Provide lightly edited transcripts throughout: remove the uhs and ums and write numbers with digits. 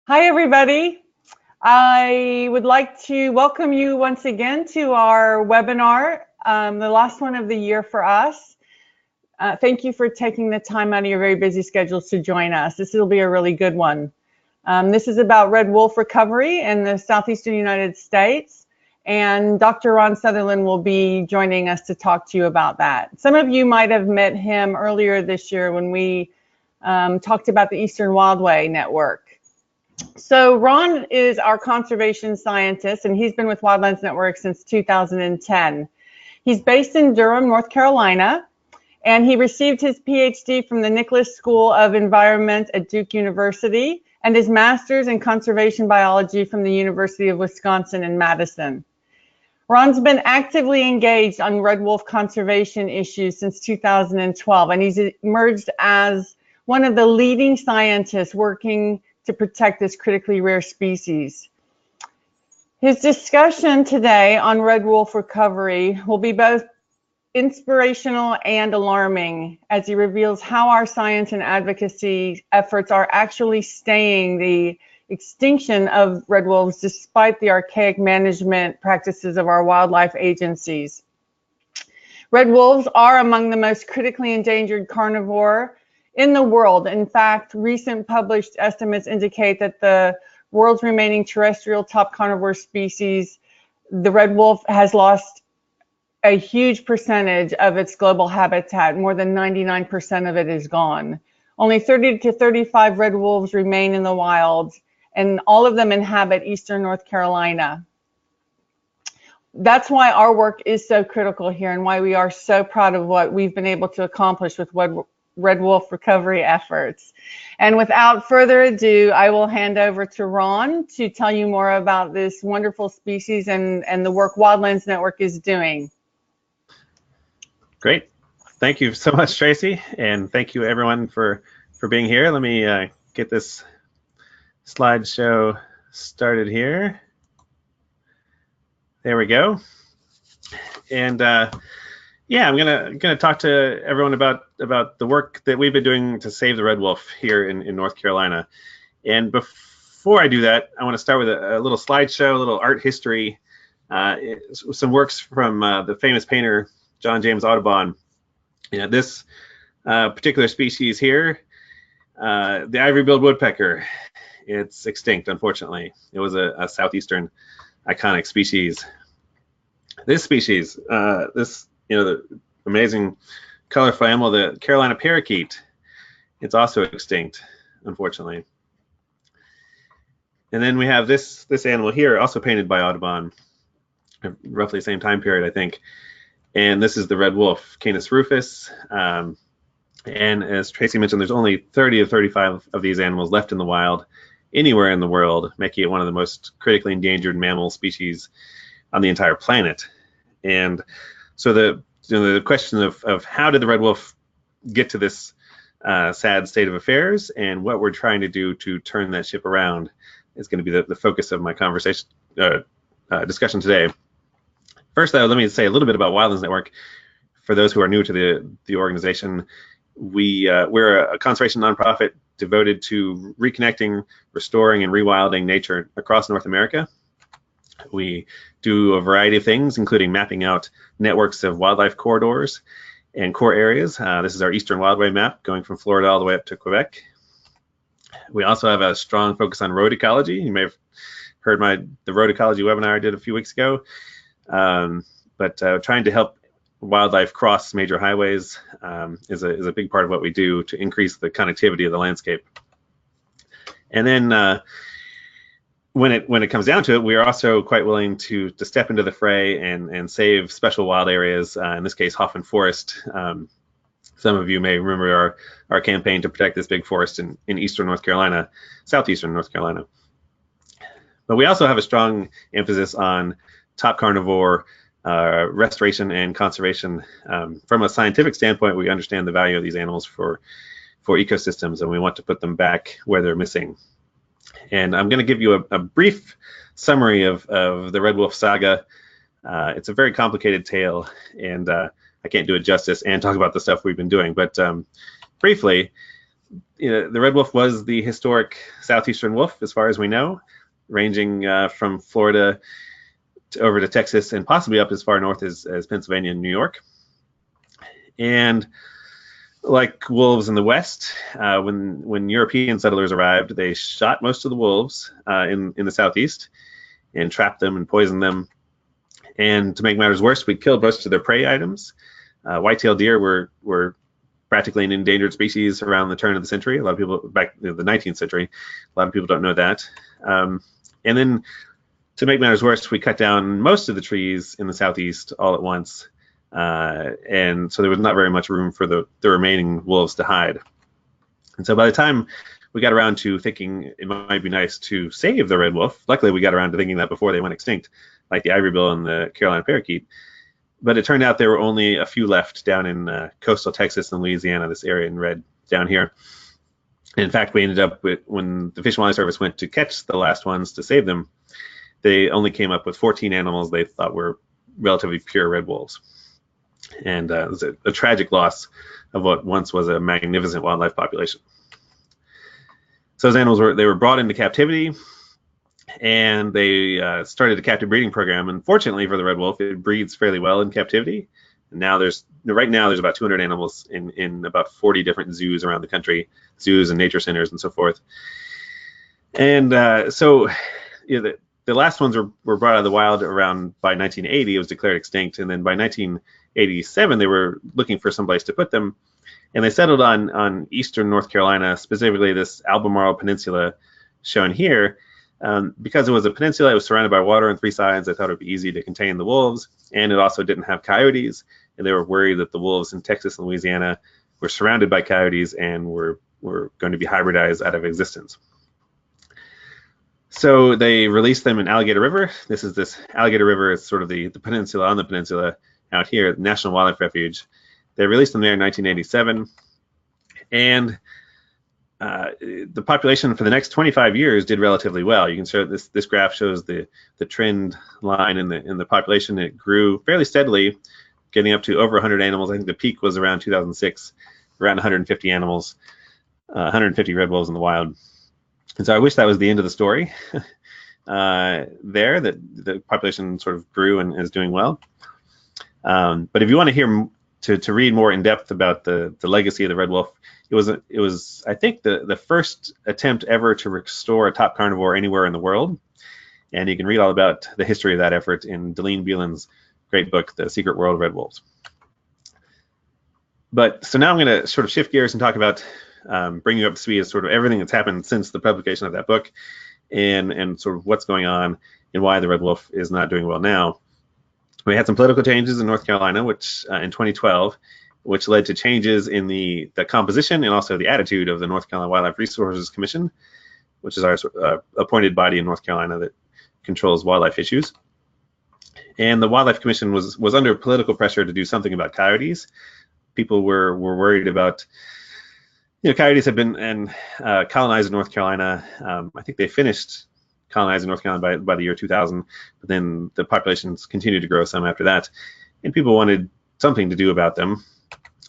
Hi, everybody. I would like to welcome you once again to our webinar, the last one of the year for us. Thank you for taking the time out of your very busy schedules to join us. This will be a really good one. This is about red wolf recovery in the southeastern United States, and Dr. Ron Sutherland will be joining us to talk to you about that. Some of you might have met him earlier this year when we talked about the Eastern Wildlands Network. So Ron is our conservation scientist, and he's been with Wildlands Network since 2010. He's based in Durham, North Carolina, and he received his PhD from the Nicholas School of Environment at Duke University and his master's in conservation biology from the University of Wisconsin in Madison. Ron's been actively engaged on red wolf conservation issues since 2012, and he's emerged as one of the leading scientists working to protect this critically rare species. His discussion today on red wolf recovery will be both inspirational and alarming as he reveals how our science and advocacy efforts are actually staying the extinction of red wolves despite the archaic management practices of our wildlife agencies. Red wolves are among the most critically endangered carnivore in the world. In fact, recent published estimates indicate that the world's remaining terrestrial top carnivore species, the red wolf, has lost a huge percentage of its global habitat. More than 99% of it is gone. Only 30 to 35 red wolves remain in the wild, and all of them inhabit eastern North Carolina. That's why our work is so critical here and why we are so proud of what we've been able to accomplish with red wolf recovery efforts. And without further ado, I will hand over to Ron to tell you more about this wonderful species and the work Wildlands Network is doing. Great. Thank you so much, Tracy, and thank you everyone for being here. Let me get this slideshow started here. There we go. And yeah, I'm gonna talk to everyone about the work that we've been doing to save the red wolf here in North Carolina. And before I do that, I want to start with a little slideshow, a little art history, some works from the famous painter John James Audubon. You know, this particular species here, the ivory-billed woodpecker, it's extinct, unfortunately. It was a southeastern iconic species. This species, the amazing colorful animal, the Carolina parakeet, it's also extinct, unfortunately. And then we have this animal here, also painted by Audubon, roughly the same time period, I think. And this is the red wolf, Canis rufus. And as Tracy mentioned, there's only 30 to 35 of these animals left in the wild anywhere in the world, making it one of the most critically endangered mammal species on the entire planet. And so the question of how did the red wolf get to this sad state of affairs, and what we're trying to do to turn that ship around is going to be the focus of my conversation discussion today. First, though, let me say a little bit about Wildlands Network. For those who are new to the organization, we're a conservation nonprofit devoted to reconnecting, restoring, and rewilding nature across North America. We do a variety of things, including mapping out networks of wildlife corridors and core areas. This is our Eastern Wildway map going from Florida all the way up to Quebec. We also have a strong focus on road ecology. You may have heard the road ecology webinar I did a few weeks ago. But trying to help wildlife cross major highways is a big part of what we do to increase the connectivity of the landscape. And then when it comes down to it, we are also quite willing to step into the fray and save special wild areas, in this case, Hoffman Forest. Some of you may remember our campaign to protect this big forest in eastern North Carolina, southeastern North Carolina. But we also have a strong emphasis on top carnivore restoration and conservation. From a scientific standpoint, we understand the value of these animals for ecosystems, and we want to put them back where they're missing. And I'm going to give you a brief summary of the red wolf saga. It's a very complicated tale, and I can't do it justice and talk about the stuff we've been doing. But briefly, the red wolf was the historic southeastern wolf, as far as we know, ranging from Florida over to Texas and possibly up as far north as Pennsylvania and New York. And like wolves in the West, when European settlers arrived, they shot most of the wolves in the Southeast and trapped them and poisoned them. And to make matters worse, we killed most of their prey items. White-tailed deer were practically an endangered species around the turn of the century. A lot of people, back in the 19th century, a lot of people don't know that. And then to make matters worse, we cut down most of the trees in the Southeast all at once. And so there was not very much room for the remaining wolves to hide. And so by the time we got around to thinking it might be nice to save the red wolf, luckily we got around to thinking that before they went extinct, like the ivory-bill and the Carolina parakeet. But it turned out there were only a few left down in coastal Texas and Louisiana, this area in red down here. And in fact, we ended up with, when the Fish and Wildlife Service went to catch the last ones to save them, they only came up with 14 animals they thought were relatively pure red wolves. And it was a tragic loss of what once was a magnificent wildlife population. So those animals were brought into captivity, and they started a captive breeding program. And fortunately for the red wolf, it breeds fairly well in captivity. And now right now there's about 200 animals in about 40 different zoos around the country, zoos and nature centers and so forth. And so the last ones were brought out of the wild around by 1980. It was declared extinct, and then by 1987 they were looking for some place to put them, and they settled on eastern North Carolina, specifically this Albemarle Peninsula shown here. Because it was a peninsula, it was surrounded by water on three sides. They thought it would be easy to contain the wolves, and it also didn't have coyotes, and they were worried that the wolves in Texas and Louisiana were surrounded by coyotes and were going to be hybridized out of existence. So they released them in Alligator River. This Alligator River is sort of the peninsula on the peninsula out here, National Wildlife Refuge. They released them there in 1987, and the population for the next 25 years did relatively well. You can show this graph shows the trend line in the population. It grew fairly steadily, getting up to over 100 animals. I think the peak was around 2006, around 150 animals, 150 red wolves in the wild. And so I wish that was the end of the story that the population sort of grew and is doing well. But if you want to hear to read more in depth about the legacy of the red wolf, it was I think the first attempt ever to restore a top carnivore anywhere in the world, and you can read all about the history of that effort in Deline Beelan's great book, The Secret World of Red Wolves. But so now I'm going to sort of shift gears and talk about bringing you up to speed as sort of everything that's happened since the publication of that book, and sort of what's going on and why the red wolf is not doing well now. We had some political changes in North Carolina, which in 2012, which led to changes in the composition and also the attitude of the North Carolina Wildlife Resources Commission, which is our appointed body in North Carolina that controls wildlife issues. And the Wildlife Commission was under political pressure to do something about coyotes. People were worried about, coyotes have been colonized in North Carolina. I think they finished colonizing North Carolina by the year 2000, but then the populations continued to grow some after that, and people wanted something to do about them.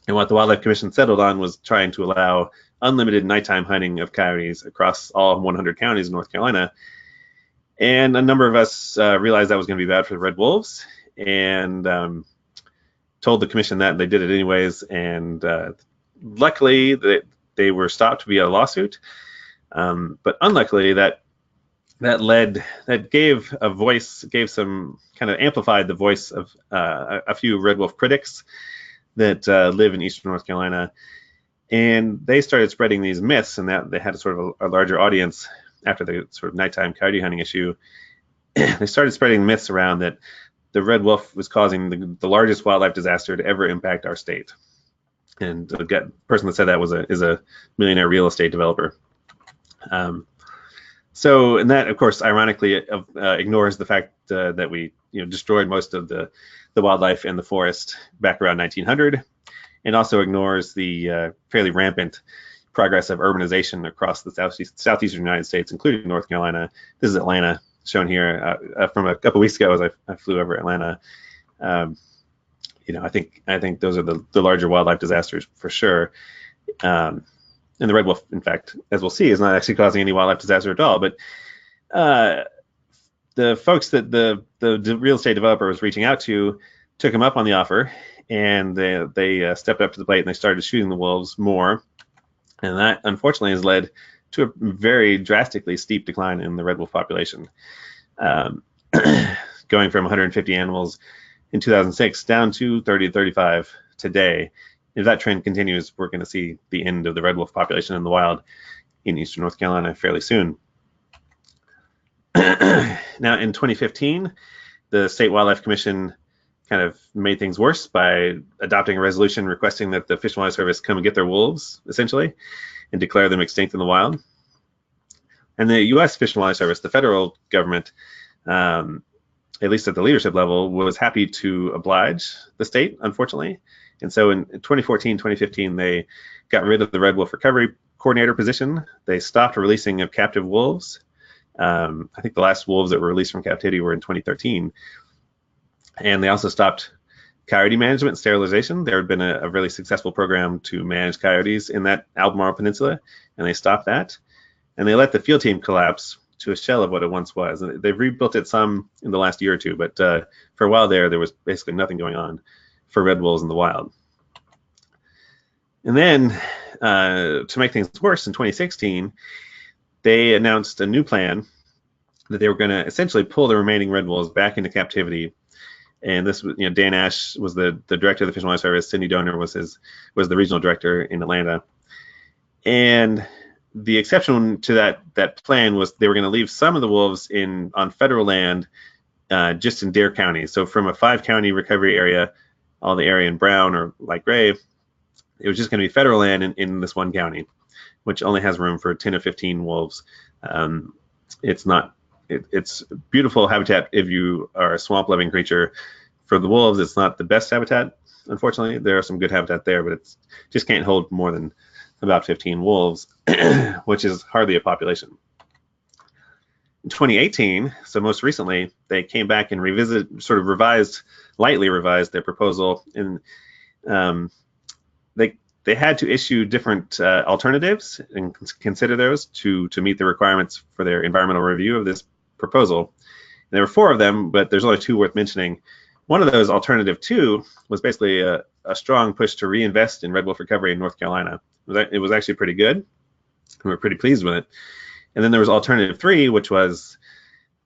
And what the Wildlife Commission settled on was trying to allow unlimited nighttime hunting of coyotes across all 100 counties in North Carolina. And a number of us realized that was going to be bad for the red wolves, and told the commission that, and they did it anyways. And luckily, they were stopped via lawsuit. But unluckily, that gave some kind of amplified the voice of a few red wolf critics that live in eastern North Carolina, and they started spreading these myths, and that they had a sort of a larger audience after the sort of nighttime coyote hunting issue. They started spreading myths around that the red wolf was causing the largest wildlife disaster to ever impact our state. And the person that said that is a millionaire real estate developer. So, and that, of course, ironically ignores the fact that we destroyed most of the wildlife in the forest back around 1900, and also ignores the fairly rampant progress of urbanization across the southeastern United States, including North Carolina. This is Atlanta, shown here from a couple weeks ago as I flew over Atlanta. I think those are the larger wildlife disasters for sure. And the red wolf, in fact, as we'll see, is not actually causing any wildlife disaster at all. But the folks that the real estate developer was reaching out to took him up on the offer, and they stepped up to the plate and they started shooting the wolves more. And that, unfortunately, has led to a very drastically steep decline in the red wolf population, going from 150 animals in 2006 down to 30 to 35 today. If that trend continues, we're going to see the end of the red wolf population in the wild in eastern North Carolina fairly soon. Now, in 2015, the State Wildlife Commission kind of made things worse by adopting a resolution requesting that the Fish and Wildlife Service come and get their wolves, essentially, and declare them extinct in the wild. And the U.S. Fish and Wildlife Service, the federal government, at least at the leadership level, was happy to oblige the state, unfortunately. And so in 2014, 2015, they got rid of the red wolf recovery coordinator position. They stopped releasing of captive wolves. I think the last wolves that were released from captivity were in 2013. And they also stopped coyote management and sterilization. There had been a really successful program to manage coyotes in that Albemarle Peninsula, and they stopped that. And they let the field team collapse to a shell of what it once was. And they've rebuilt it some in the last year or two, but for a while there was basically nothing going on for red wolves in the wild. And then to make things worse, in 2016, they announced a new plan that they were going to essentially pull the remaining red wolves back into captivity. And this was, Dan Ash was the director of the Fish and Wildlife Service. Cindy Donor was the regional director in Atlanta. And the exception to that plan was they were going to leave some of the wolves on federal land, just in Dare County. So from a 5-county recovery area, all the area in brown or light gray, it was just going to be federal land in this one county, which only has room for 10 or 15 wolves. It's beautiful habitat if you are a swamp-loving creature. For the wolves, it's not the best habitat, unfortunately. There are some good habitat there, but it just can't hold more than about 15 wolves, which is hardly a population. In 2018, so most recently, they came back and lightly revised their proposal, and they had to issue different alternatives and consider those to meet the requirements for their environmental review of this proposal. And there were 4 of them, but there's only 2 worth mentioning. One of those, alternative 2, was basically a strong push to reinvest in red wolf recovery in North Carolina. It was actually pretty good. We were pretty pleased with it. And then there was alternative 3, which was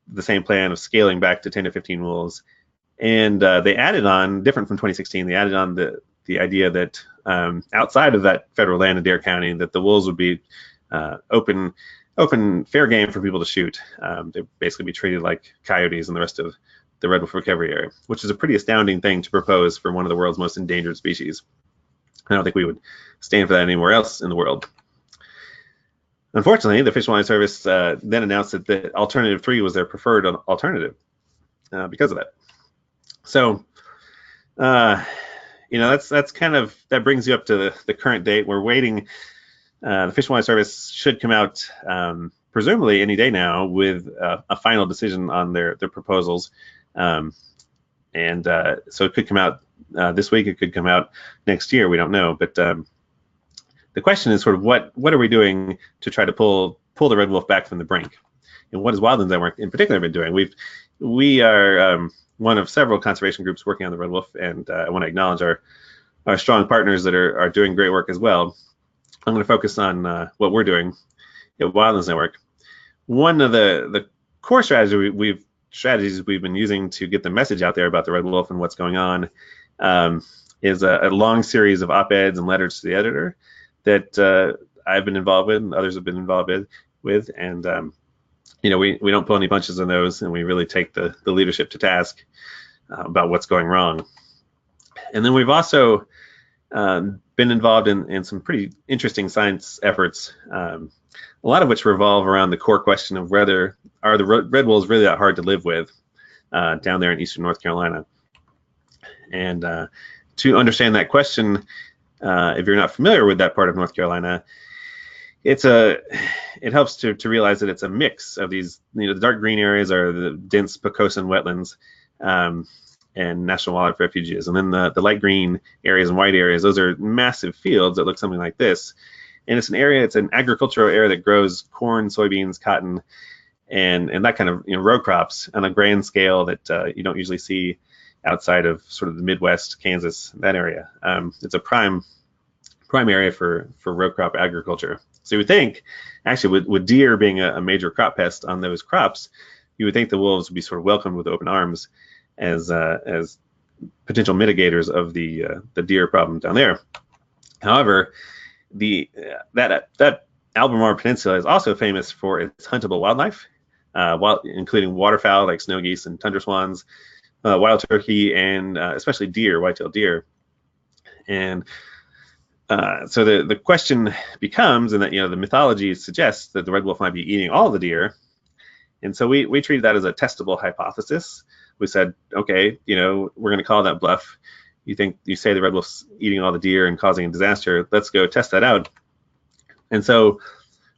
the same plan of scaling back to 10 to 15 wolves. And they added on, different from 2016, they added on the idea that outside of that federal land in Dare County, that the wolves would be open, fair game for people to shoot. They'd basically be treated like coyotes in the rest of the red wolf recovery area, which is a pretty astounding thing to propose for one of the world's most endangered species. I don't think we would stand for that anywhere else in the world. Unfortunately, the Fish and Wildlife Service then announced that the alternative 3 was their preferred alternative because of that. So, that's kind of, that brings you up to the current date. We're waiting. The Fish and Wildlife Service should come out presumably any day now with a final decision on their proposals. So it could come out this week. It could come out next year. We don't know. But the question is sort of what are we doing to try to pull the red wolf back from the brink? And what has Wildlands Network in particular been doing? We are one of several conservation groups working on the red wolf, and I want to acknowledge our strong partners that are doing great work as well. I'm going to focus on what we're doing at Wildlands Network. One of the core strategies we've been using to get the message out there about the red wolf and what's going on is a long series of op-eds and letters to the editor that I've been involved with and others have been involved with. And we don't pull any punches on those, and we really take the leadership to task about what's going wrong. And then we've also been involved in some pretty interesting science efforts, a lot of which revolve around the core question of whether are the red wolves really that hard to live with down there in eastern North Carolina. And to understand that question, if you're not familiar with that part of North Carolina, it helps to realize that it's a mix of these. The dark green areas are the dense Pocosin wetlands and national wildlife refuges, and then the light green areas and white areas, those are massive fields that look something like this. And it's an agricultural area that grows corn, soybeans, cotton, and that kind of row crops on a grand scale that you don't usually see outside of sort of the Midwest, Kansas, that area. It's a prime area for row crop agriculture. So you would think, actually, with deer being a major crop pest on those crops, you would think the wolves would be sort of welcomed with open arms as potential mitigators of the deer problem down there. However, that Albemarle Peninsula is also famous for its huntable wildlife, including waterfowl like snow geese and tundra swans, wild turkey, and especially deer, white-tailed deer. And so the question becomes, and that the mythology suggests that the red wolf might be eating all the deer, and so we treated that as a testable hypothesis. We said, okay, we're going to call that bluff. You say the red wolf's eating all the deer and causing a disaster. Let's go test that out. And so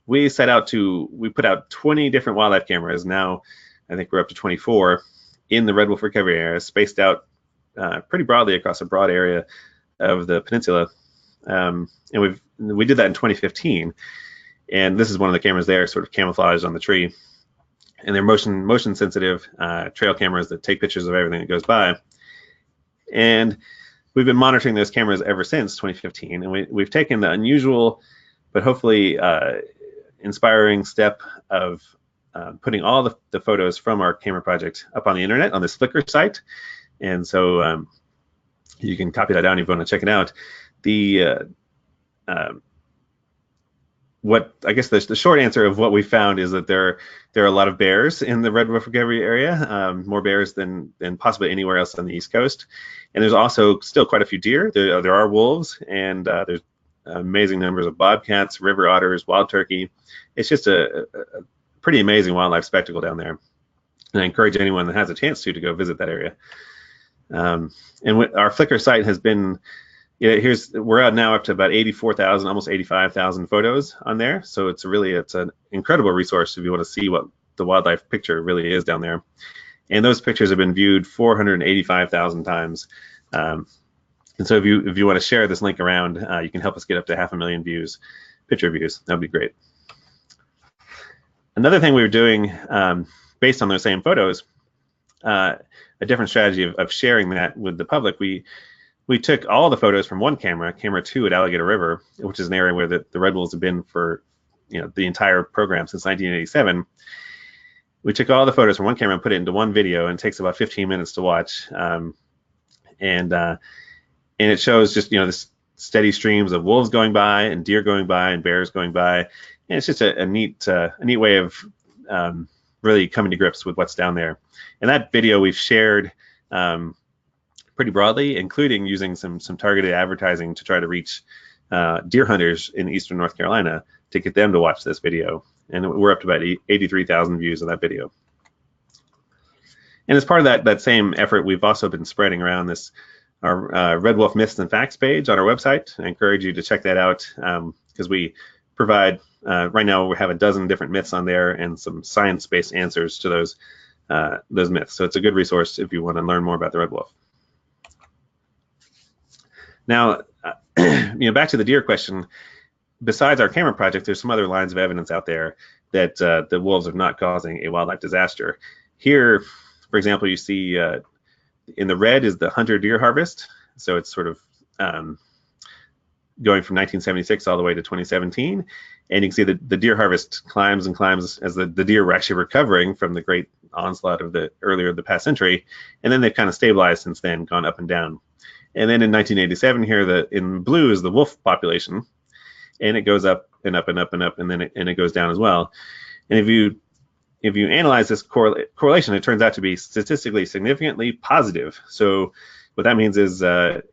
we put out 20 different wildlife cameras. Now I think we're up to 24 in the red wolf recovery area, spaced out pretty broadly across a broad area of the peninsula. And we did that in 2015. And this is one of the cameras there, sort of camouflaged on the tree. And they're motion sensitive trail cameras that take pictures of everything that goes by. And we've been monitoring those cameras ever since 2015. And we've taken the unusual, but hopefully inspiring step of putting all the photos from our camera project up on the internet on this Flickr site. And so you can copy that down if you want to check it out. I guess the short answer of what we found is that there are a lot of bears in the red wolf recovery area, more bears than possibly anywhere else on the East Coast. And there's also still quite a few deer. There are wolves, and there's amazing numbers of bobcats, river otters, wild turkey. It's just a pretty amazing wildlife spectacle down there. And I encourage anyone that has a chance to go visit that area. And our Flickr site has been, we're now up to about 84,000, almost 85,000 photos on there. So it's an incredible resource if you want to see what the wildlife picture really is down there. And those pictures have been viewed 485,000 times. And so if you want to share this link around, you can help us get up to 500,000 picture views. That would be great. Another thing we were doing based on those same photos, a different strategy of sharing that with the public, we took all the photos from one camera 2 at Alligator River, which is an area where the red wolves have been for the entire program since 1987. We took all the photos from one camera and put it into one video, and it takes about 15 minutes to watch. And it shows just this steady streams of wolves going by and deer going by and bears going by, and it's just a neat way of really coming to grips with what's down there. And that video we've shared pretty broadly, including using some targeted advertising to try to reach deer hunters in eastern North Carolina to get them to watch this video. And we're up to about 83,000 views of that video. And as part of that same effort, we've also been spreading around our Red Wolf Myths and Facts page on our website. I encourage you to check that out because we provide, right now we have a dozen different myths on there and some science-based answers to those myths. So it's a good resource if you want to learn more about the red wolf. Now, back to the deer question. Besides our camera project, there's some other lines of evidence out there that the wolves are not causing a wildlife disaster. Here, for example, you see in the red is the hunter deer harvest. So it's sort of going from 1976 all the way to 2017. And you can see the deer harvest climbs and climbs as the deer were actually recovering from the great onslaught of the past century. And then they've kind of stabilized since then, gone up and down. And then in 1987 here, in blue is the wolf population. And it goes up and up and up and up, and then it goes down as well. And if you analyze this correlation, it turns out to be statistically significantly positive. So what that means is, if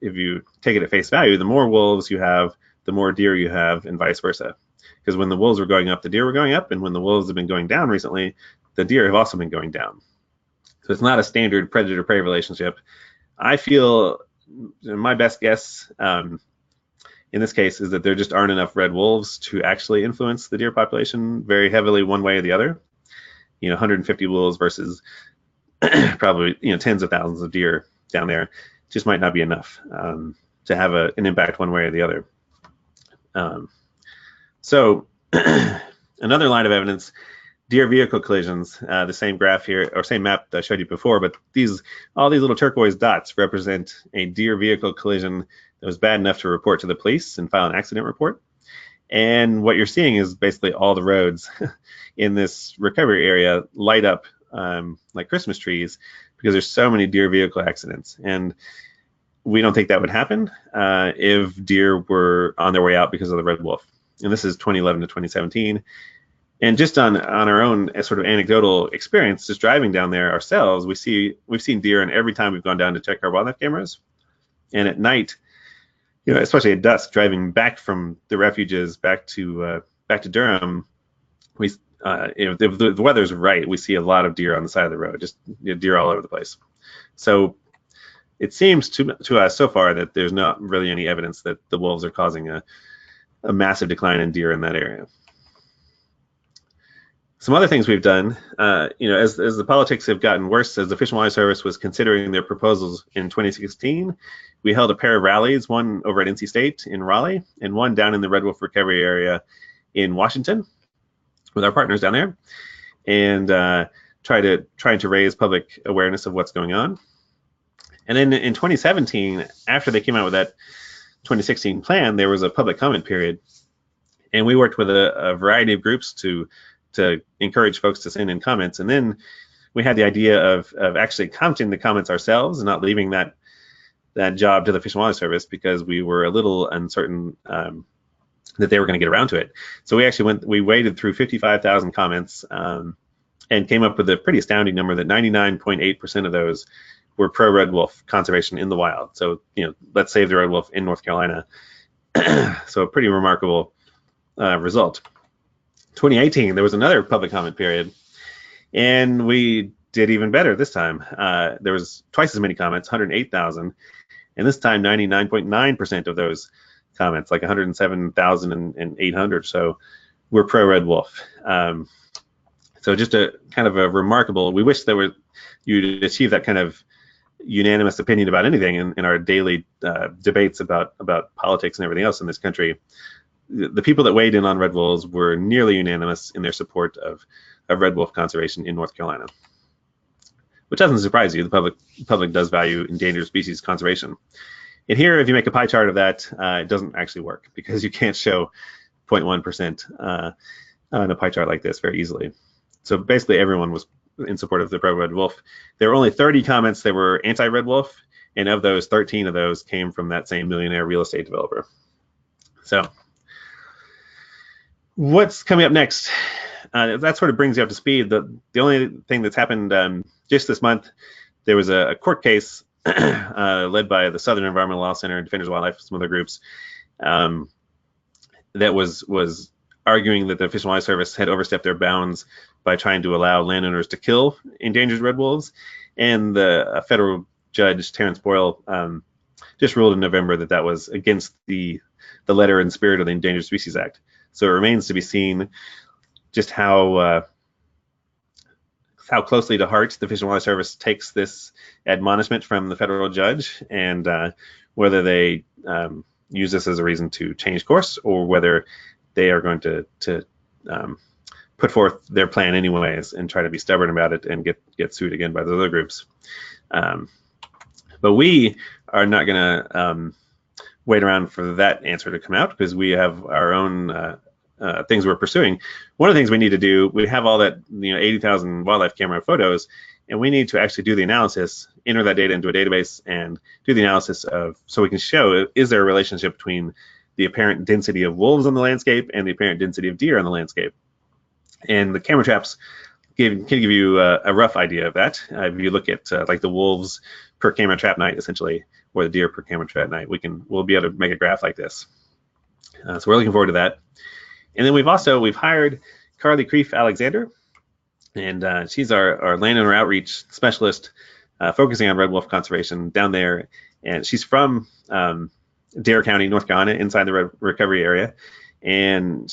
you take it at face value, the more wolves you have, the more deer you have, and vice versa. Because when the wolves were going up, the deer were going up, and when the wolves have been going down recently, the deer have also been going down. So it's not a standard predator-prey relationship. I feel my best guess in this case is that there just aren't enough red wolves to actually influence the deer population very heavily one way or the other. 150 wolves versus probably tens of thousands of deer down there just might not be enough to have an impact one way or the other. So another line of evidence, deer vehicle collisions, the same graph here, or same map that I showed you before, but all these little turquoise dots represent a deer vehicle collision that was bad enough to report to the police and file an accident report. And what you're seeing is basically all the roads in this recovery area light up like Christmas trees because there's so many deer vehicle accidents. And we don't think that would happen if deer were on their way out because of the red wolf. And this is 2011 to 2017. And just on our own sort of anecdotal experience, just driving down there ourselves, we've seen deer, and every time we've gone down to check our wildlife cameras. And at night, especially at dusk, driving back from the refuges back to Durham, if the weather's right, we see a lot of deer on the side of the road, just deer all over the place. So it seems to us so far that there's not really any evidence that the wolves are causing a massive decline in deer in that area. Some other things we've done, as the politics have gotten worse, as the Fish and Wildlife Service was considering their proposals in 2016, we held a pair of rallies, one over at NC State in Raleigh, and one down in the Red Wolf Recovery area in Washington with our partners down there, and trying to raise public awareness of what's going on. And then in 2017, after they came out with that 2016 plan, there was a public comment period, and we worked with a variety of groups to encourage folks to send in comments. And then we had the idea of actually counting the comments ourselves and not leaving that job to the Fish and Wildlife Service because we were a little uncertain that they were going to get around to it. So we waded through 55,000 comments and came up with a pretty astounding number that 99.8% of those were pro red wolf conservation in the wild. So, let's save the red wolf in North Carolina. So a pretty remarkable result. 2018, there was another public comment period, and we did even better this time. There was twice as many comments, 108,000, and this time 99.9% of those comments, like 107,800. So we're pro red wolf. So just a kind of a remarkable. We wish you'd achieve that kind of unanimous opinion about anything in our daily debates about politics and everything else in this country. The people that weighed in on red wolves were nearly unanimous in their support of red wolf conservation in North Carolina, which doesn't surprise you. The public does value endangered species conservation. And here, if you make a pie chart of that, it doesn't actually work because you can't show 0.1% on a pie chart like this very easily. So basically, everyone was in support of the pro red wolf. There were only 30 comments that were anti-red wolf, and of those, 13 of those came from that same millionaire real estate developer. So what's coming up next? That sort of brings you up to speed. The only thing that's happened just this month, there was a court case led by the Southern Environmental Law Center, Defenders of Wildlife, some other groups, that was arguing that the Fish and Wildlife Service had overstepped their bounds by trying to allow landowners to kill endangered red wolves. And the federal judge, Terrence Boyle, just ruled in November that was against the letter and spirit of the Endangered Species Act. So it remains to be seen just how closely to heart the Fish and Wildlife Service takes this admonishment from the federal judge, and whether they use this as a reason to change course, or whether they are going to put forth their plan anyways and try to be stubborn about it and get sued again by the other groups. But we are not going to wait around for that answer to come out, because we have our own things we're pursuing. One of the things we need to do, we have all that 80,000 wildlife camera photos, and we need to actually do the analysis, enter that data into a database, and do the analysis so we can show, is there a relationship between the apparent density of wolves on the landscape and the apparent density of deer on the landscape. And the camera traps can give you a rough idea of that. If you look at like the wolves per camera trap night, essentially, or the deer per camera trap night, we'll be able to make a graph like this. So we're looking forward to that. And then we've hired Carly Creef Alexander, and she's our landowner outreach specialist, focusing on red wolf conservation down there. And she's from Dare County, North Carolina, inside the red recovery area. And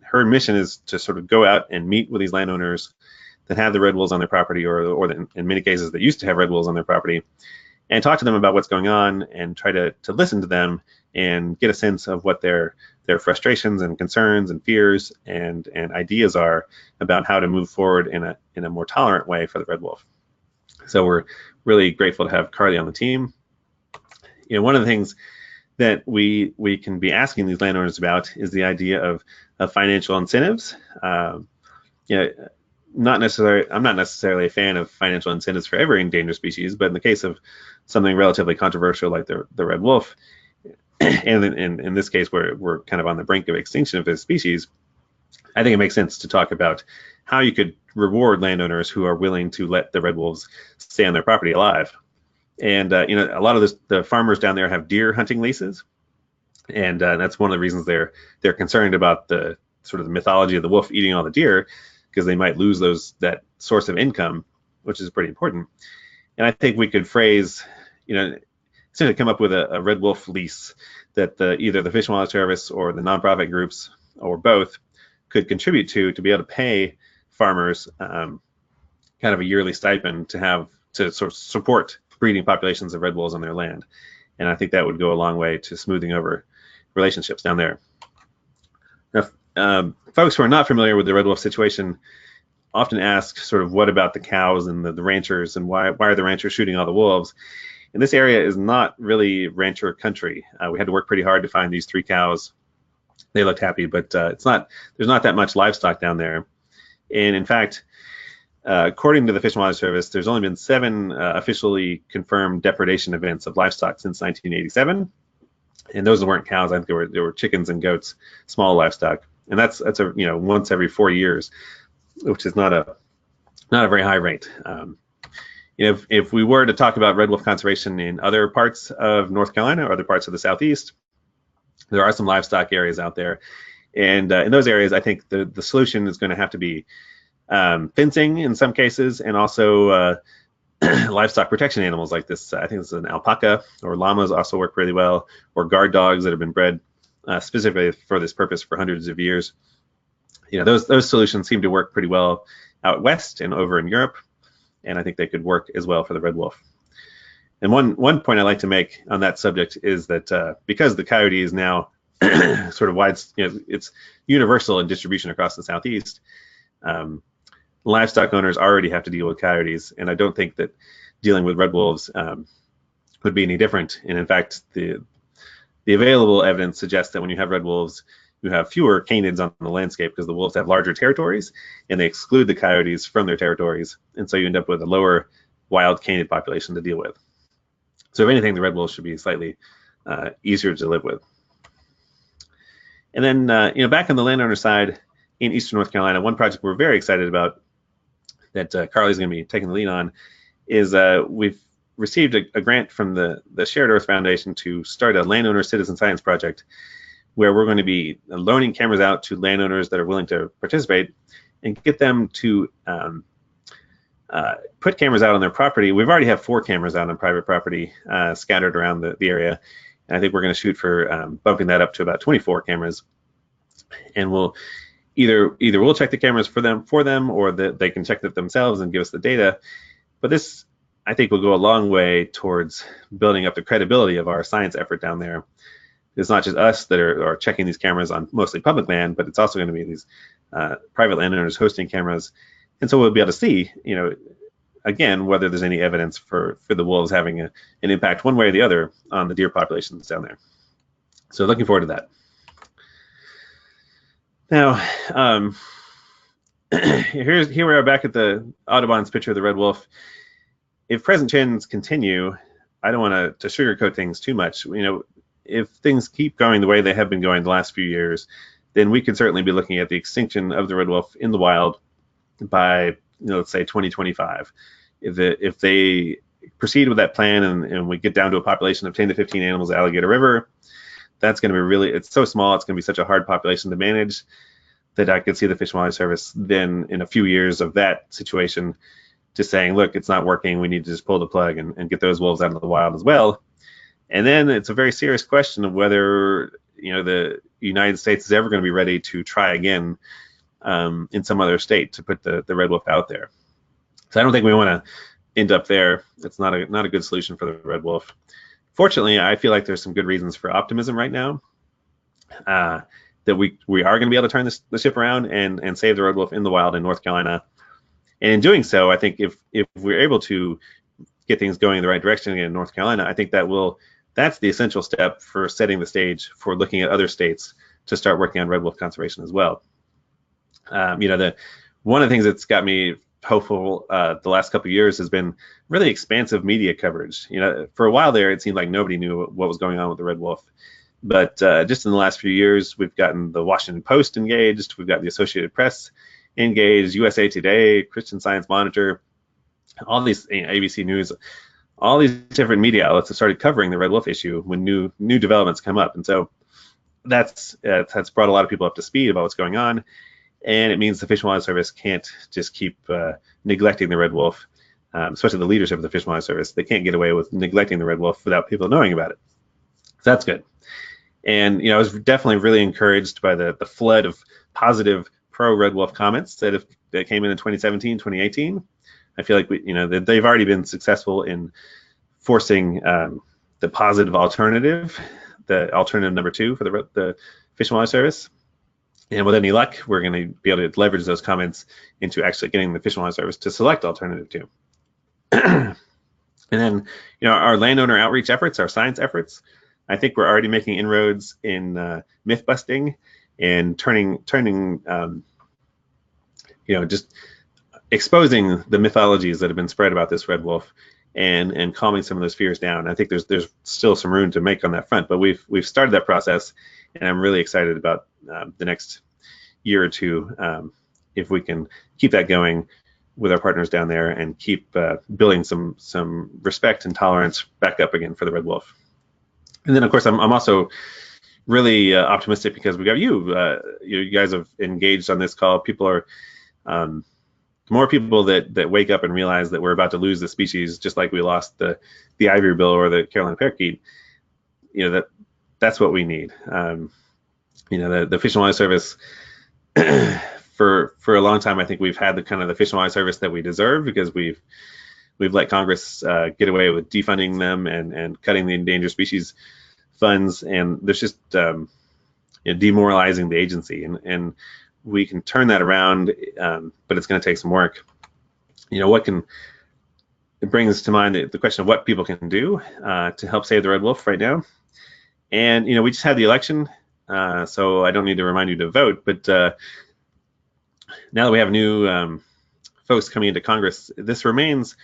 her mission is to sort of go out and meet with these landowners that have the red wolves on their property, or in many cases that used to have red wolves on their property, and talk to them about what's going on and try to listen to them and get a sense of what their frustrations and concerns and fears and ideas are about how to move forward in a more tolerant way for the red wolf. So we're really grateful to have Carly on the team. One of the things that we can be asking these landowners about is the idea of financial incentives. I'm not necessarily a fan of financial incentives for every endangered species, but in the case of something relatively controversial like the red wolf, and in this case we're kind of on the brink of extinction of this species, I think it makes sense to talk about how you could reward landowners who are willing to let the red wolves stay on their property alive. And a lot of the farmers down there have deer hunting leases, and that's one of the reasons they're concerned about the sort of the mythology of the wolf eating all the deer, because they might lose that source of income, which is pretty important. And I think we could phrase, to come up with a red wolf lease that either the Fish and Wildlife Service or the nonprofit groups or both could contribute to be able to pay farmers kind of a yearly stipend to sort of support breeding populations of red wolves on their land. And I think that would go a long way to smoothing over relationships down there. Now, folks who are not familiar with the red wolf situation often ask sort of what about the cows and the ranchers, and why are the ranchers shooting all the wolves? And this area is not really rancher country. We had to work pretty hard to find these 3 cows. They looked happy, but there's not that much livestock down there. And in fact, according to the Fish and Wildlife Service, there's only been 7 officially confirmed depredation events of livestock since 1987, and those weren't cows. I think there were chickens and goats, small livestock, and that's a once every 4 years, which is not a very high rate. If we were to talk about red wolf conservation in other parts of North Carolina or other parts of the Southeast, there are some livestock areas out there, and in those areas, I think the solution is going to have to be fencing in some cases, and also livestock protection animals like this. I think this is an alpaca, or llamas also work really well, or guard dogs that have been bred specifically for this purpose for hundreds of years. Those solutions seem to work pretty well out west and over in Europe, and I think they could work as well for the red wolf. And one point I like to make on that subject is that because the coyote is now sort of wide, it's universal in distribution across the Southeast, livestock owners already have to deal with coyotes, and I don't think that dealing with red wolves would be any different. And in fact, the available evidence suggests that when you have red wolves, you have fewer canids on the landscape because the wolves have larger territories and they exclude the coyotes from their territories, and so you end up with a lower wild canid population to deal with. So if anything, the red wolves should be slightly easier to live with. And then back on the landowner side in Eastern North Carolina, one project we're very excited about that Carly's going to be taking the lead on is we've received a grant from the Shared Earth Foundation to start a landowner citizen science project, where we're going to be loaning cameras out to landowners that are willing to participate and get them to put cameras out on their property. We've already have 4 cameras out on private property scattered around the area, and I think we're going to shoot for bumping that up to about 24 cameras. And we'll either we'll check the cameras for them, or they can check it themselves and give us the data. But this, I think, will go a long way towards building up the credibility of our science effort down there. It's not just us that are checking these cameras on mostly public land, but it's also going to be these private landowners hosting cameras. And so we'll be able to see, again, whether there's any evidence for the wolves having an impact one way or the other on the deer populations down there. So looking forward to that. Now, here we are back at the Audubon's picture of the red wolf. If present trends continue, I don't want to sugarcoat things too much. If things keep going the way they have been going the last few years, then we could certainly be looking at the extinction of the red wolf in the wild by, let's say 2025. If they proceed with that plan and we get down to a population of 10 to 15 animals at Alligator River, that's going to be it's so small, it's going to be such a hard population to manage that I could see the Fish and Wildlife Service then in a few years of that situation just saying, look, it's not working, we need to just pull the plug and get those wolves out of the wild as well. And then it's a very serious question of whether the United States is ever going to be ready to try again in some other state to put the red wolf out there. So I don't think we want to end up there. It's not a good solution for the red wolf. Fortunately, I feel like there's some good reasons for optimism right now, that we are going to be able to turn the ship around and save the red wolf in the wild in North Carolina. And in doing so, I think if we're able to get things going in the right direction again in North Carolina, I think that's the essential step for setting the stage for looking at other states to start working on red wolf conservation as well. One of the things that's got me hopeful the last couple of years has been really expansive media coverage. For a while there, it seemed like nobody knew what was going on with the red wolf. But just in the last few years, we've gotten the Washington Post engaged, we've got the Associated Press engaged, USA Today, Christian Science Monitor, all these, ABC News, all these different media outlets have started covering the red wolf issue when new developments come up. And so that's brought a lot of people up to speed about what's going on. And it means the Fish and Wildlife Service can't just keep neglecting the red wolf, especially the leadership of the Fish and Wildlife Service. They can't get away with neglecting the red wolf without people knowing about it. So that's good. And I was definitely really encouraged by the flood of positive pro-red wolf comments that came in 2017, 2018. I feel like that they've already been successful in forcing the positive alternative, the alternative number 2 for the Fish and Wildlife Service. And with any luck, we're going to be able to leverage those comments into actually getting the Fish and Wildlife Service to select alternative 2. And then, our landowner outreach efforts, our science efforts, I think we're already making inroads in myth busting and turning just exposing the mythologies that have been spread about this red wolf and calming some of those fears down. I think there's still some room to make on that front, but we've started that process, and I'm really excited about the next year or two if we can keep that going with our partners down there and keep building some respect and tolerance back up again for the red wolf. And then, of course, I'm also really optimistic because we got you. You guys have engaged on this call. People are more people that wake up and realize that we're about to lose the species, just like we lost the ivory bill or the Carolina parakeet. That's what we need. The Fish and Wildlife Service, for a long time, I think we've had the Fish and Wildlife Service that we deserve because we've let Congress get away with defunding them and cutting the endangered species funds, and there's just demoralizing the agency, and we can turn that around, but it's going to take some work. It brings to mind the question of what people can do to help save the red wolf right now. And we just had the election, so I don't need to remind you to vote, but now that we have new folks coming into Congress, this remains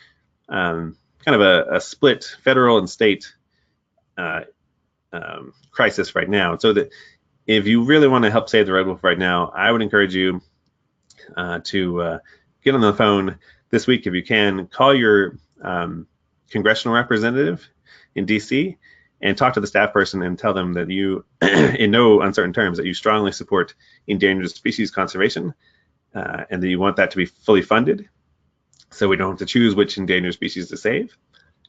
kind of a split federal and state crisis right now. So that if you really want to help save the red wolf right now, I would encourage you to get on the phone this week if you can. Call your congressional representative in DC and talk to the staff person and tell them that you, in no uncertain terms, that you strongly support endangered species conservation and that you want that to be fully funded so we don't have to choose which endangered species to save.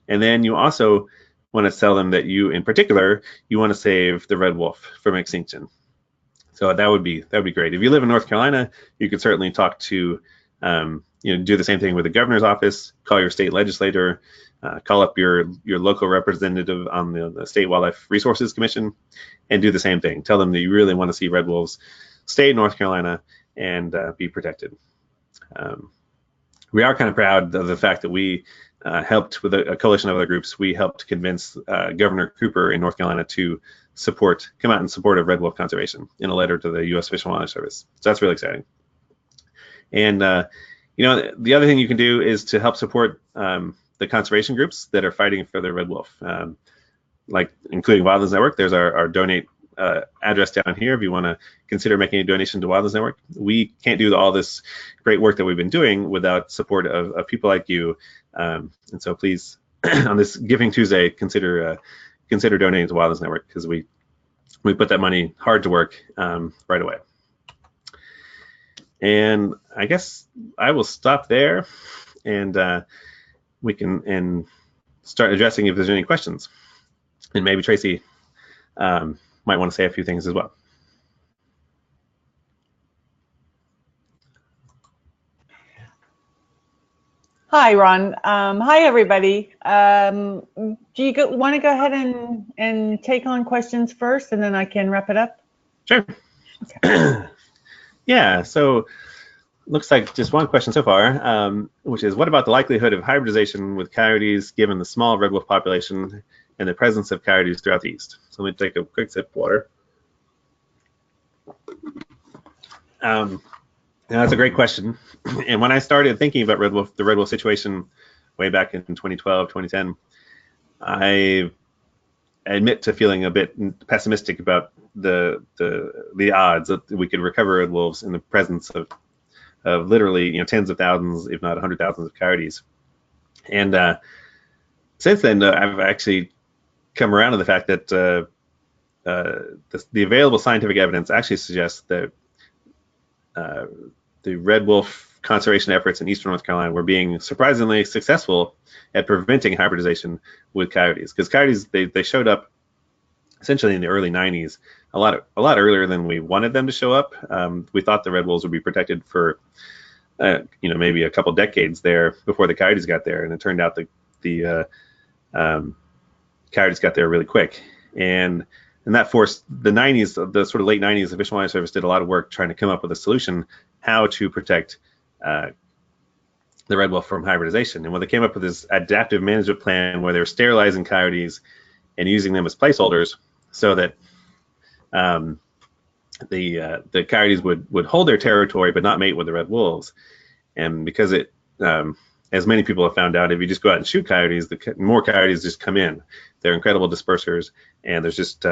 And then you also want to tell them that you, in particular, you want to save the red wolf from extinction. So that would be great. If you live in North Carolina, you could certainly talk to, do the same thing with the governor's office, call your state legislator, call up your local representative on the State Wildlife Resources Commission, and do the same thing. Tell them that you really want to see red wolves stay in North Carolina and be protected. We are kind of proud of the fact that we helped with a coalition of other groups. We helped convince Governor Cooper in North Carolina to come out in support of red wolf conservation in a letter to the U.S. Fish and Wildlife Service. So that's really exciting. And the other thing you can do is to help support the conservation groups that are fighting for the red wolf, like including Wildlands Network. There's our donate address down here if you want to consider making a donation to Wildlands Network. We can't do all this great work that we've been doing without support of people like you. And so please, on this Giving Tuesday, consider donating to Wildlands Network because we put that money hard to work right away. And I guess I will stop there, and we can start addressing if there's any questions. And maybe Tracy might want to say a few things as well. Hi, Ron. Hi, everybody. Do you want to go ahead and take on questions first, and then I can wrap it up? Sure. Okay. Yeah, so looks like just one question so far, which is, what about the likelihood of hybridization with coyotes given the small red wolf population and the presence of coyotes throughout the east? So let me take a quick sip of water. That's a great question. And when I started thinking about the red wolf situation way back in 2012, 2010, I admit to feeling a bit pessimistic about the odds that we could recover red wolves in the presence of literally tens of thousands, if not 100,000 of coyotes. And since then, I've actually come around to the fact that the available scientific evidence actually suggests that the red wolf conservation efforts in eastern North Carolina were being surprisingly successful at preventing hybridization with coyotes, because coyotes they showed up essentially in the early 90s, a lot earlier than we wanted them to show up. We thought the red wolves would be protected for maybe a couple decades there before the coyotes got there, and it turned out the coyotes got there really quick, and that forced the 90s, the sort of late 90s, the Fish and Wildlife Service did a lot of work trying to come up with a solution how to protect the red wolf from hybridization. And when they came up with this adaptive management plan where they were sterilizing coyotes and using them as placeholders so that the coyotes would hold their territory but not mate with the red wolves. And because as many people have found out, if you just go out and shoot coyotes, more coyotes just come in. They're incredible dispersers, and there's just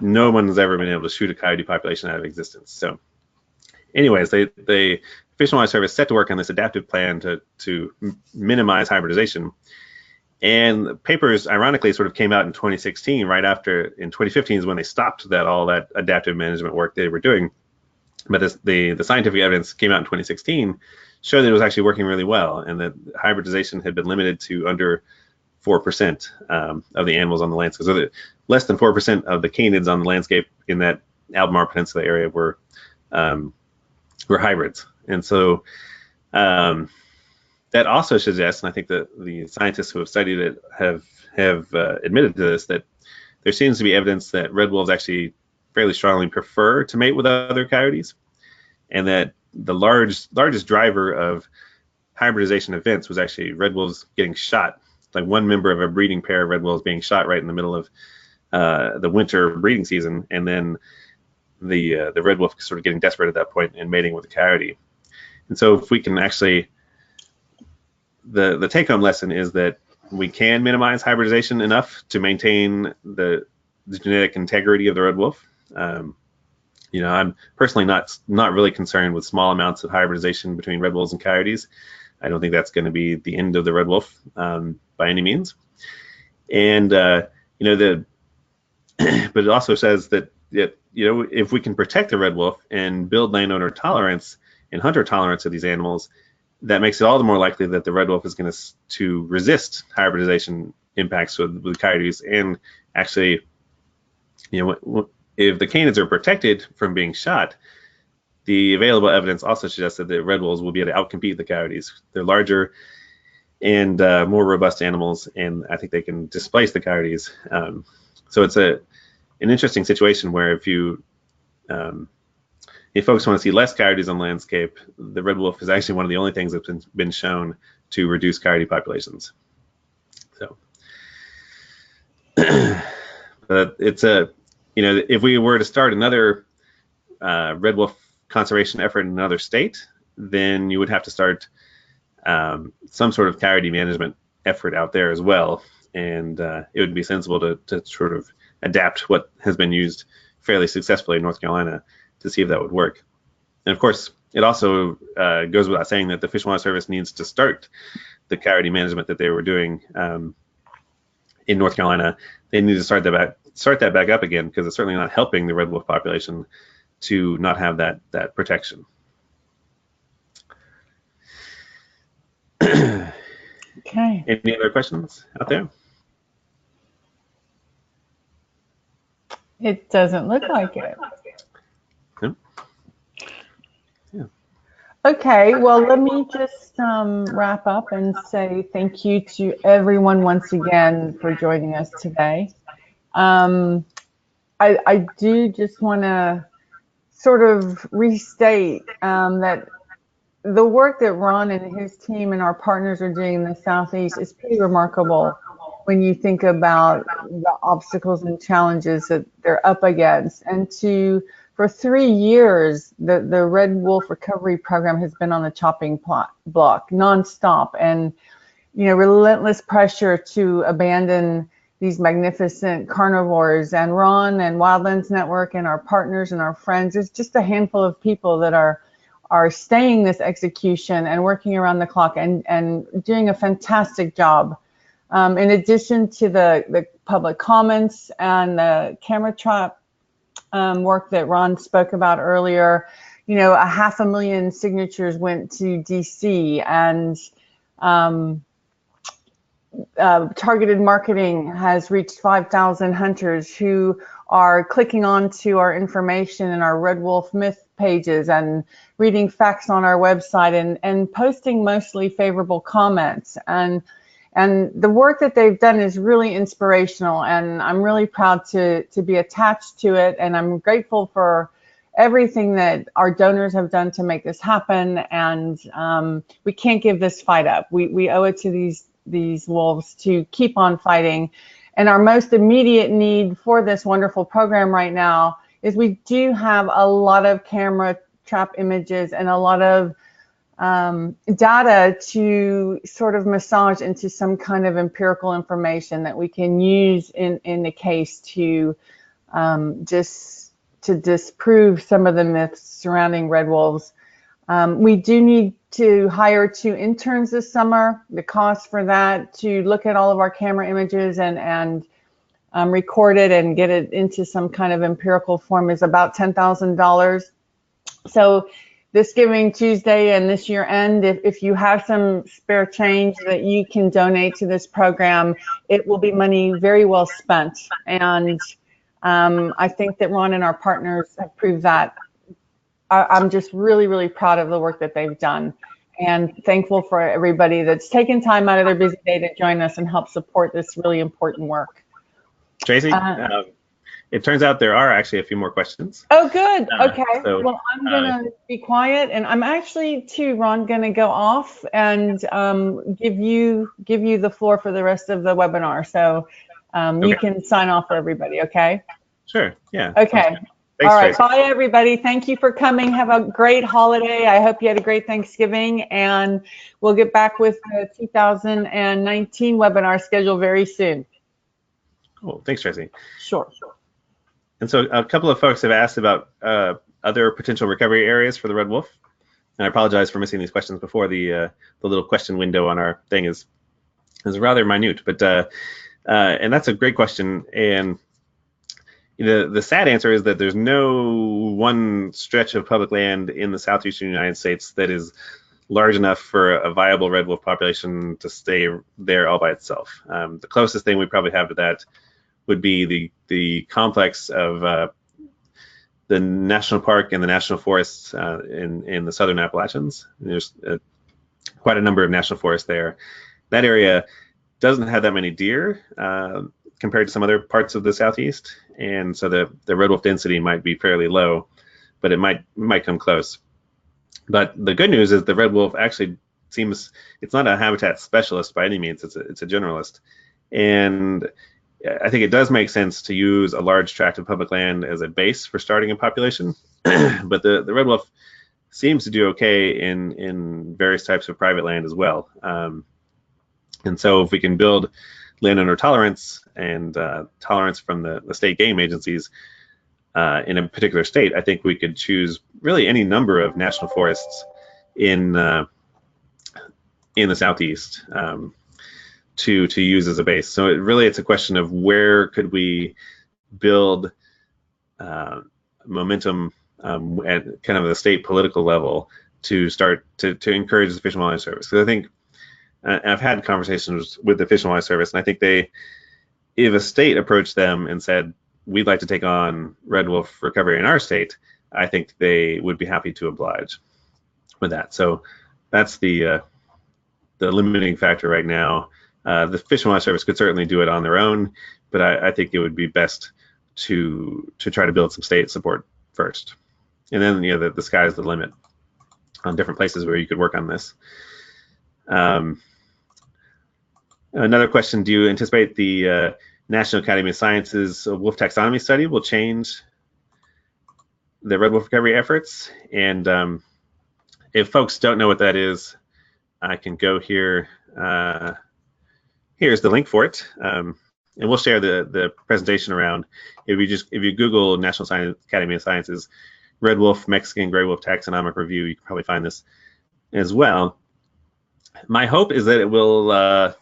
no one's ever been able to shoot a coyote population out of existence. So anyways, the Fish and Wildlife Service set to work on this adaptive plan to minimize hybridization. And the papers, ironically, sort of came out in 2016, right after, in 2015 is when they stopped all that adaptive management work they were doing. But the scientific evidence came out in 2016 showed that it was actually working really well, and that hybridization had been limited to under 4% of the animals on the landscape. So less than 4% of the canids on the landscape in that Albemarle Peninsula area were hybrids. And so that also suggests, and I think that the scientists who have studied it have admitted to this, that there seems to be evidence that red wolves actually fairly strongly prefer to mate with other coyotes, and that the largest driver of hybridization events was actually red wolves getting shot, like one member of a breeding pair of red wolves being shot right in the middle of the winter breeding season, and then the red wolf sort of getting desperate at that point and mating with the coyote. And so if we can actually, the take-home lesson is that we can minimize hybridization enough to maintain the genetic integrity of the red wolf. I'm personally not really concerned with small amounts of hybridization between red wolves and coyotes. I don't think that's going to be the end of the red wolf by any means. And but it also says that if we can protect the red wolf and build landowner tolerance and hunter tolerance of these animals, that makes it all the more likely that the red wolf is going to resist hybridization impacts with coyotes. And actually, if the canids are protected from being shot, the available evidence also suggests that the red wolves will be able to outcompete the coyotes. They're larger and more robust animals, and I think they can displace the coyotes. So it's an interesting situation where if folks want to see less coyotes on the landscape, the red wolf is actually one of the only things that's been shown to reduce coyote populations. So, but it's if we were to start another red wolf conservation effort in another state, then you would have to start some sort of coyote management effort out there as well, and it would be sensible to sort of adapt what has been used fairly successfully in North Carolina to see if that would work. And of course, it also goes without saying that the Fish and Wildlife Service needs to start the coyote management that they were doing in North Carolina. They need to start that back up again, because it's certainly not helping the red wolf population to not have that protection. Okay. Any other questions out there? It doesn't look like it. No? Yeah. Okay, well, let me just wrap up and say thank you to everyone once again for joining us today. Um, I do just want to sort of restate that the work that Ron and his team and our partners are doing in the Southeast is pretty remarkable when you think about the obstacles and challenges that they're up against. And for 3 years, the Red Wolf Recovery Program has been on the chopping block nonstop, and relentless pressure to abandon these magnificent carnivores. And Ron and Wildlands Network and our partners and our friends, there's just a handful of people that are staying this execution and working around the clock and doing a fantastic job. In addition to the public comments and the camera trap work that Ron spoke about earlier, 500,000 signatures went to DC, and targeted marketing has reached 5,000 hunters who are clicking onto our information and our Red Wolf myth pages and reading facts on our website and posting mostly favorable comments. And the work that they've done is really inspirational, and I'm really proud to be attached to it, and I'm grateful for everything that our donors have done to make this happen. And we can't give this fight up. We owe it to these wolves to keep on fighting. And our most immediate need for this wonderful program right now is we do have a lot of camera trap images and a lot of data to sort of massage into some kind of empirical information that we can use in the case to just to disprove some of the myths surrounding red wolves. We do need to hire 2 interns this summer. The cost for that to look at all of our camera images and record it and get it into some kind of empirical form is about $10,000. So this Giving Tuesday and this year end, if you have some spare change that you can donate to this program, it will be money very well spent. And I think that Ron and our partners have proved that. I'm just really, really proud of the work that they've done, and thankful for everybody that's taken time out of their busy day to join us and help support this really important work. Tracy, it turns out there are actually a few more questions. Oh, good. Okay. Well, I'm going to be quiet, and I'm actually, too, Ron, going to go off and give you the floor for the rest of the webinar. So you can sign off for everybody, okay? Sure. Yeah. Okay. Thanks, all right. Tracy. Bye, everybody. Thank you for coming. Have a great holiday. I hope you had a great Thanksgiving, and we'll get back with the 2019 webinar schedule very soon. Cool. Thanks, Tracy. Sure. And so a couple of folks have asked about other potential recovery areas for the red wolf. And I apologize for missing these questions before. The little question window on our thing is rather minute, but and that's a great question. And the sad answer is that there's no one stretch of public land in the southeastern United States that is large enough for a viable red wolf population to stay there all by itself. The closest thing we probably have to that would be the complex of the national park and the national forests in the southern Appalachians. There's quite a number of national forests there. That area doesn't have that many deer compared to some other parts of the southeast, and so the red wolf density might be fairly low, but it might come close. But the good news is the red wolf actually seems, it's not a habitat specialist by any means. It's a generalist, and I think it does make sense to use a large tract of public land as a base for starting a population. But the red wolf seems to do okay in various types of private land as well. And so if we can build landowner tolerance and tolerance from the state game agencies in a particular state, I think we could choose really any number of national forests in the southeast to use as a base. So it's a question of where could we build momentum at kind of the state political level to start to encourage the Fish and Wildlife Service. Because I think I've had conversations with the Fish and Wildlife Service, and I think if a state approached them and said, we'd like to take on red wolf recovery in our state, I think they would be happy to oblige. with that. So that's the limiting factor right now. The Fish and Wildlife Service could certainly do it on their own, but I think it would be best to try to build some state support first, and then the sky's the limit on different places where you could work on this. Another question: do you anticipate the National Academy of Sciences wolf taxonomy study will change the red wolf recovery efforts? And if folks don't know what that is, I can go here. Here's the link for it, and we'll share the presentation around. If you Google National Academy of Sciences red wolf Mexican gray wolf taxonomic review, you can probably find this as well. My hope is that it will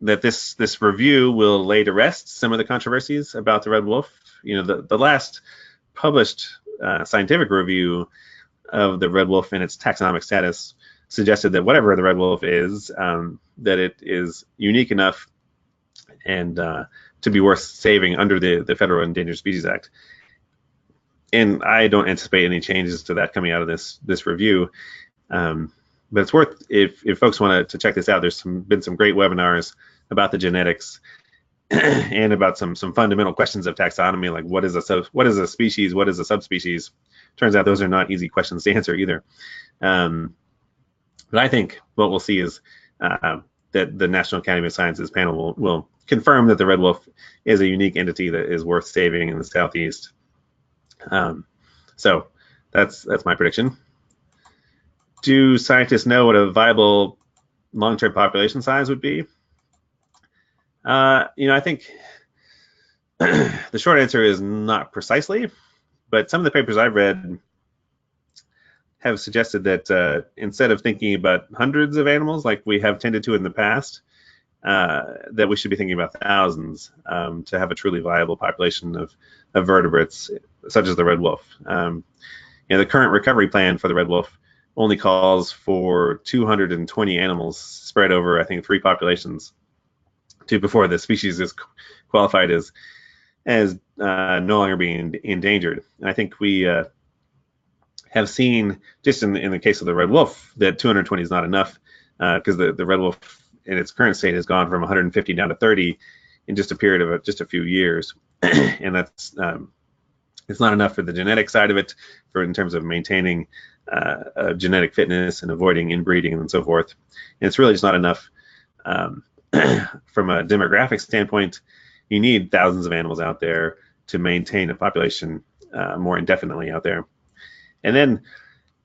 that this review will lay to rest some of the controversies about the red wolf. The last published scientific review of the red wolf and its taxonomic status suggested that whatever the red wolf is, that it is unique enough and to be worth saving under the Federal Endangered Species Act. And I don't anticipate any changes to that coming out of this review. But it's worth, if folks want to check this out, there's been some great webinars about the genetics and about some fundamental questions of taxonomy, like what is a species, what is a subspecies. Turns out those are not easy questions to answer either. But I think what we'll see is that the National Academy of Sciences panel will confirm that the red wolf is a unique entity that is worth saving in the Southeast. So that's my prediction. Do scientists know what a viable long-term population size would be? I think the short answer is not precisely, but some of the papers I've read have suggested that instead of thinking about hundreds of animals like we have tended to in the past, that we should be thinking about thousands to have a truly viable population of vertebrates such as the red wolf. The current recovery plan for the red wolf only calls for 220 animals spread over, I think, 3 populations before the species is qualified as no longer being endangered. And I think we have seen, just in the case of the red wolf, that 220 is not enough because the red wolf in its current state has gone from 150 down to 30 in just a period of just a few years. And that's it's not enough for the genetic side of it, in terms of maintaining genetic fitness and avoiding inbreeding and so forth. And it's really just not enough from a demographic standpoint. You need thousands of animals out there to maintain a population more indefinitely out there. And then,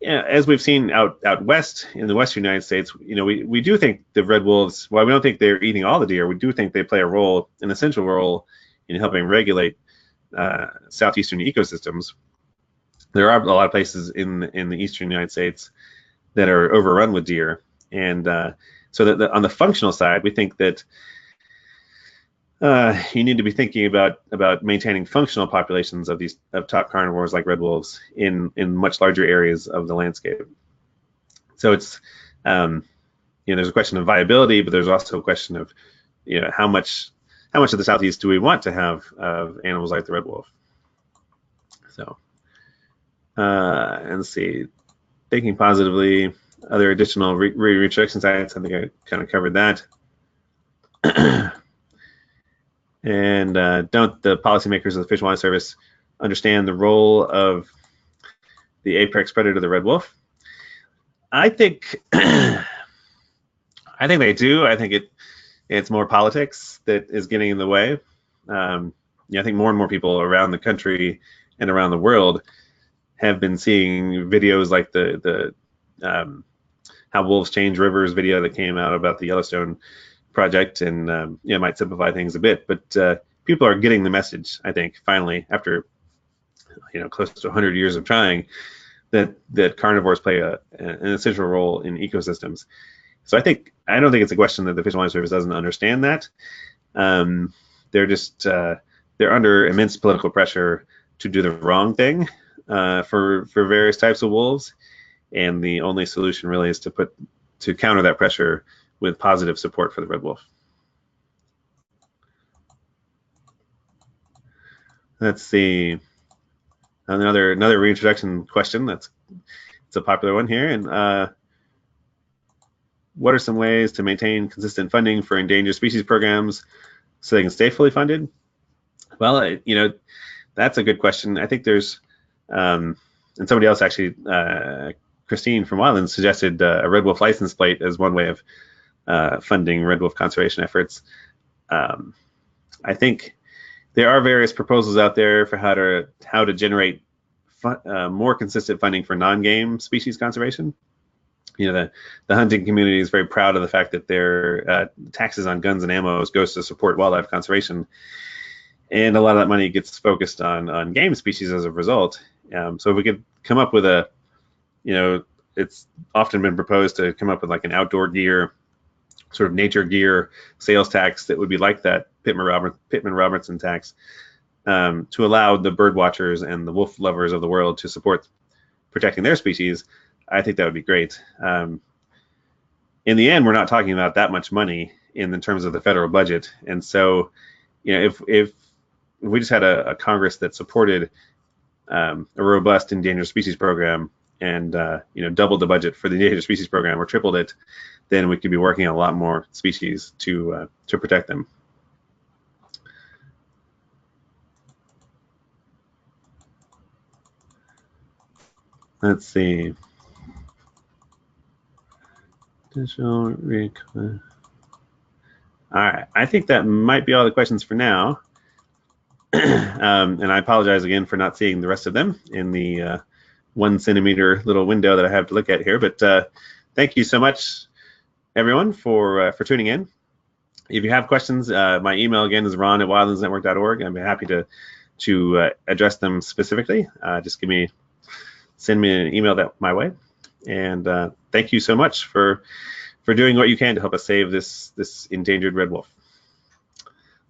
as we've seen out west in the western United States, we do think the red wolves, while we don't think they're eating all the deer, we do think they play an essential role in helping regulate southeastern ecosystems. There are a lot of places in the eastern United States that are overrun with deer, and so that on the functional side, we think that you need to be thinking about maintaining functional populations of top carnivores like red wolves in much larger areas of the landscape. So it's there's a question of viability, but there's also a question of how much of the Southeast do we want to have of animals like the red wolf. So and let's see, thinking positively, other additional reintroduction sites. I think I kind of covered that. And don't the policymakers of the Fish and Wildlife Service understand the role of the apex predator, the red wolf? I think they do. I think it's more politics that is getting in the way. I think more and more people around the country and around the world have been seeing videos like the How Wolves Change Rivers video that came out about the Yellowstone project, and it might simplify things a bit, but people are getting the message, I think, finally, after close to 100 years of trying, that carnivores play an essential role in ecosystems. So I don't think it's a question that the Fish and Wildlife Service doesn't understand that. They're under immense political pressure to do the wrong thing for various types of wolves, and the only solution really is to counter that pressure with positive support for the red wolf. Let's see, another reintroduction question. It's a popular one here. And what are some ways to maintain consistent funding for endangered species programs so they can stay fully funded? Well, that's a good question. I think there's, and somebody else actually, Christine from Wildlands suggested a red wolf license plate as one way of funding red wolf conservation efforts. I think there are various proposals out there for how to generate more consistent funding for non-game species conservation. The hunting community is very proud of the fact that their taxes on guns and ammo goes to support wildlife conservation, and a lot of that money gets focused on game species as a result. So if we could come up with it's often been proposed to come up with like an outdoor gear, sort of nature gear sales tax that would be like that Pittman-Robertson tax, to allow the bird watchers and the wolf lovers of the world to support protecting their species. I think that would be great. In the end, we're not talking about that much money in terms of the federal budget, and so if we just had a Congress that supported a robust endangered species program and doubled the budget for the endangered species program or tripled it, then we could be working on a lot more species to protect them. Let's see. All right, I think that might be all the questions for now. And I apologize again for not seeing the rest of them in the 1 centimeter little window that I have to look at here. But thank you so much, everyone, for tuning in. If you have questions, my email again is ron@wildlandsnetwork.org. I'd be happy to address them specifically. Just send me an email my way. And thank you so much for doing what you can to help us save this endangered red wolf.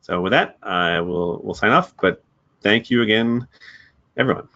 So with that, we'll sign off. But thank you again, everyone.